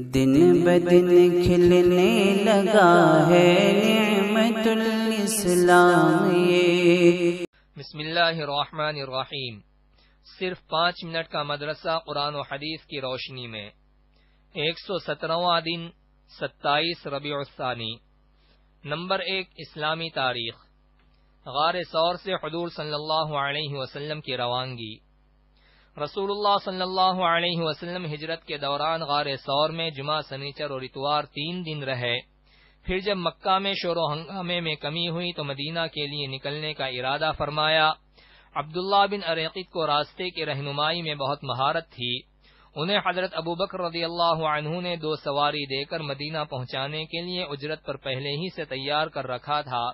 دن بدن کھلنے لگا ہے نعمت الاسلام یہ۔ بسم اللہ الرحمن الرحیم۔ صرف 5 منٹ کا مدرسہ قرآن و حدیث کی روشنی میں 117واں دن 27 ربیع الثانی۔ نمبر 1 اسلامی تاریخ۔ غار ثور سے حضور صلی اللہ علیہ وسلم کی روانگی۔ رسول اللہ صلی اللہ علیہ وسلم ہجرت کے دوران غار ثور میں جمعہ، سنیچر اور اتوار 3 دن رہے۔ پھر جب مکہ میں شور و ہنگامے میں کمی ہوئی تو مدینہ کے لیے نکلنے کا ارادہ فرمایا۔ عبداللہ بن اریقط کو راستے کی رہنمائی میں بہت مہارت تھی۔ انہیں حضرت ابوبکر رضی اللہ عنہ نے 2 سواری دے کر مدینہ پہنچانے کے لیے اجرت پر پہلے ہی سے تیار کر رکھا تھا۔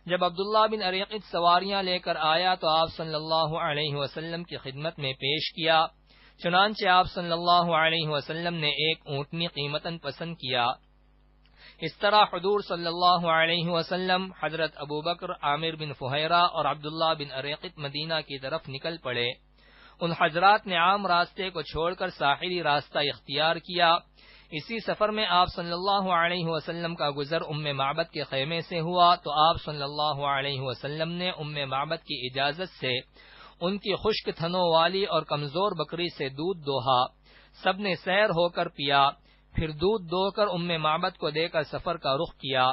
جب عبداللہ بن اریقط سواریاں لے کر آیا تو آپ صلی اللہ علیہ وسلم کی خدمت میں پیش کیا۔ چنانچہ آپ صلی اللہ علیہ وسلم نے ایک اونٹنی قیمتاً پسند کیا۔ اس طرح حضور صلی اللہ علیہ وسلم، حضرت ابوبکر، عامر بن فہیرہ اور عبداللہ بن اریقط مدینہ کی طرف نکل پڑے۔ ان حضرات نے عام راستے کو چھوڑ کر ساحلی راستہ اختیار کیا۔ اسی سفر میں آپ صلی اللہ علیہ وسلم کا گزر ام معبد کے خیمے سے ہوا تو آپ صلی اللہ علیہ وسلم نے ام معبد کی اجازت سے ان کی خشک تھنوں والی اور کمزور بکری سے دودھ دوہا۔ سب نے سیر ہو کر پیا، پھر دودھ دو کر ام معبد کو دے کر سفر کا رخ کیا۔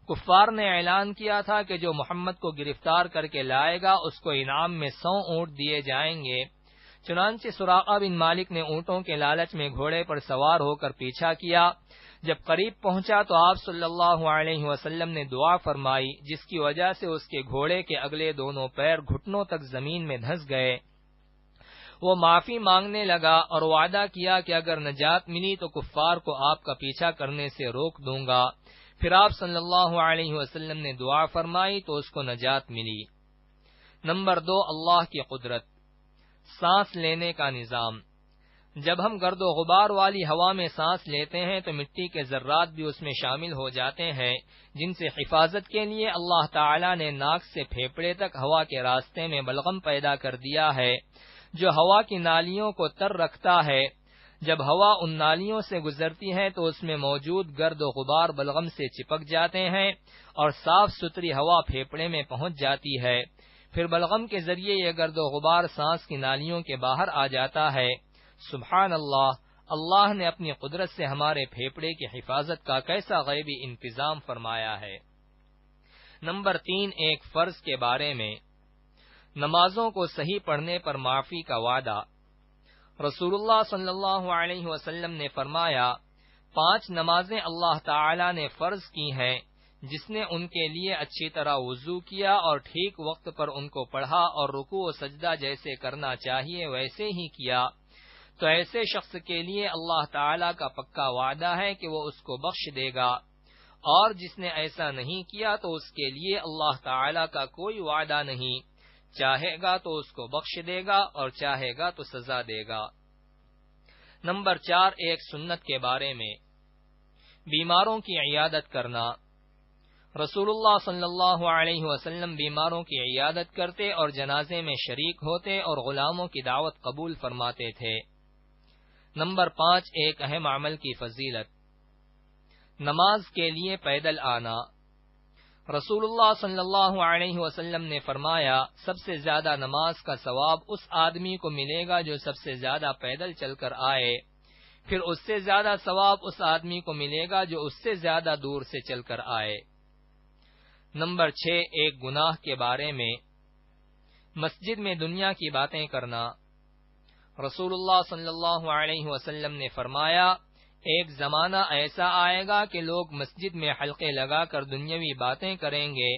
کفار نے اعلان کیا تھا کہ جو محمد کو گرفتار کر کے لائے گا اس کو انعام میں 100 اونٹ دیے جائیں گے۔ چنانچہ سراقہ بن مالک نے اونٹوں کے لالچ میں گھوڑے پر سوار ہو کر پیچھا کیا۔ جب قریب پہنچا تو آپ صلی اللہ علیہ وسلم نے دعا فرمائی، جس کی وجہ سے اس کے گھوڑے کے اگلے دونوں پیر گھٹنوں تک زمین میں دھنس گئے۔ وہ معافی مانگنے لگا اور وعدہ کیا کہ اگر نجات ملی تو کفار کو آپ کا پیچھا کرنے سے روک دوں گا۔ پھر آپ صلی اللہ علیہ وسلم نے دعا فرمائی تو اس کو نجات ملی۔ نمبر 2 اللہ کی قدرت۔ سانس لینے کا نظام۔ جب ہم گرد و غبار والی ہوا میں سانس لیتے ہیں تو مٹی کے ذرات بھی اس میں شامل ہو جاتے ہیں، جن سے حفاظت کے لیے اللہ تعالی نے ناک سے پھیپھڑے تک ہوا کے راستے میں بلغم پیدا کر دیا ہے، جو ہوا کی نالیوں کو تر رکھتا ہے۔ جب ہوا ان نالیوں سے گزرتی ہے تو اس میں موجود گرد و غبار بلغم سے چپک جاتے ہیں اور صاف ستھری ہوا پھیپھڑے میں پہنچ جاتی ہے۔ پھر بلغم کے ذریعے یہ گرد و غبار سانس کی نالیوں کے باہر آ جاتا ہے۔ سبحان اللہ، اللہ نے اپنی قدرت سے ہمارے پھیپھڑے کی حفاظت کا کیسا غیبی انتظام فرمایا ہے۔ نمبر 3 ایک فرض کے بارے میں۔ نمازوں کو صحیح پڑھنے پر معافی کا وعدہ۔ رسول اللہ صلی اللہ علیہ وسلم نے فرمایا، 5 نمازیں اللہ تعالی نے فرض کی ہیں، جس نے ان کے لیے اچھی طرح وضو کیا اور ٹھیک وقت پر ان کو پڑھا اور رکوع و سجدہ جیسے کرنا چاہیے ویسے ہی کیا، تو ایسے شخص کے لیے اللہ تعالی کا پکا وعدہ ہے کہ وہ اس کو بخش دے گا، اور جس نے ایسا نہیں کیا تو اس کے لیے اللہ تعالی کا کوئی وعدہ نہیں، چاہے گا تو اس کو بخش دے گا اور چاہے گا تو سزا دے گا۔ نمبر 4 ایک سنت کے بارے میں۔ بیماروں کی عیادت کرنا۔ رسول اللہ صلی اللہ علیہ وسلم بیماروں کی عیادت کرتے اور جنازے میں شریک ہوتے اور غلاموں کی دعوت قبول فرماتے تھے۔ نمبر 5 ایک اہم عمل کی فضیلت۔ نماز کے لیے پیدل آنا۔ رسول اللہ صلی اللہ علیہ وسلم نے فرمایا، سب سے زیادہ نماز کا ثواب اس آدمی کو ملے گا جو سب سے زیادہ پیدل چل کر آئے، پھر اس سے زیادہ ثواب اس آدمی کو ملے گا جو اس سے زیادہ دور سے چل کر آئے۔ نمبر 6 ایک گناہ کے بارے میں۔ مسجد میں دنیا کی باتیں کرنا۔ رسول اللہ صلی اللہ علیہ وسلم نے فرمایا، ایک زمانہ ایسا آئے گا کہ لوگ مسجد میں حلقے لگا کر دنیاوی باتیں کریں گے،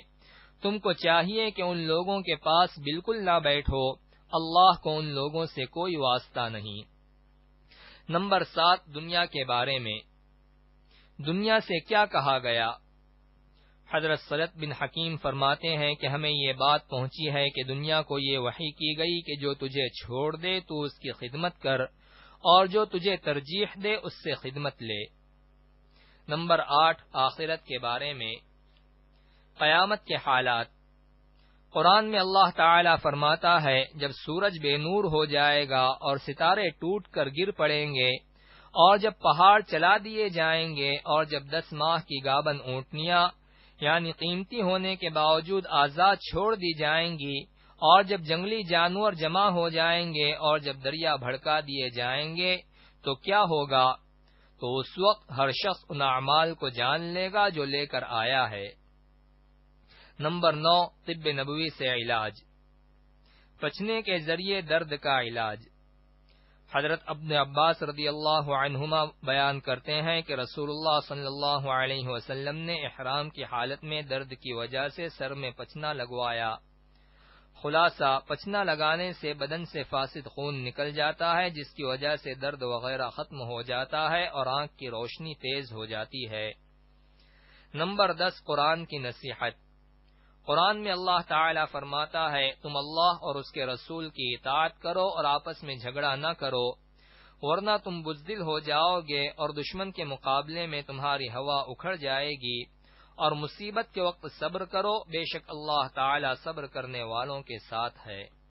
تم کو چاہیے کہ ان لوگوں کے پاس بالکل نہ بیٹھو، اللہ کو ان لوگوں سے کوئی واسطہ نہیں۔ نمبر 7 دنیا کے بارے میں۔ دنیا سے کیا کہا گیا؟ حضرت صلت بن حکیم فرماتے ہیں کہ ہمیں یہ بات پہنچی ہے کہ دنیا کو یہ وحی کی گئی کہ جو تجھے چھوڑ دے تو اس کی خدمت کر، اور جو تجھے ترجیح دے اس سے خدمت لے۔ نمبر 8 آخرت کے بارے میں۔ قیامت کے حالات۔ قرآن میں اللہ تعالی فرماتا ہے، جب سورج بے نور ہو جائے گا اور ستارے ٹوٹ کر گر پڑیں گے اور جب پہاڑ چلا دیے جائیں گے، اور جب 10 ماہ کی گابن اونٹنیاں یعنی قیمتی ہونے کے باوجود آزاد چھوڑ دی جائیں گی، اور جب جنگلی جانور جمع ہو جائیں گے، اور جب دریا بھڑکا دیے جائیں گے تو کیا ہوگا؟ تو اس وقت ہر شخص ان اعمال کو جان لے گا جو لے کر آیا ہے۔ نمبر 9، طب نبوی سے علاج۔ بچنے کے ذریعے درد کا علاج۔ حضرت ابن عباس رضی اللہ عنہما بیان کرتے ہیں کہ رسول اللہ صلی اللہ علیہ وسلم نے احرام کی حالت میں درد کی وجہ سے سر میں پچنا لگوایا۔ خلاصہ، پچنا لگانے سے بدن سے فاسد خون نکل جاتا ہے، جس کی وجہ سے درد وغیرہ ختم ہو جاتا ہے اور آنکھ کی روشنی تیز ہو جاتی ہے۔ نمبر 10، قرآن کی نصیحت۔ قرآن میں اللہ تعالی فرماتا ہے، تم اللہ اور اس کے رسول کی اطاعت کرو اور آپس میں جھگڑا نہ کرو، ورنہ تم بزدل ہو جاؤ گے اور دشمن کے مقابلے میں تمہاری ہوا اکھڑ جائے گی، اور مصیبت کے وقت صبر کرو، بے شک اللہ تعالی صبر کرنے والوں کے ساتھ ہے۔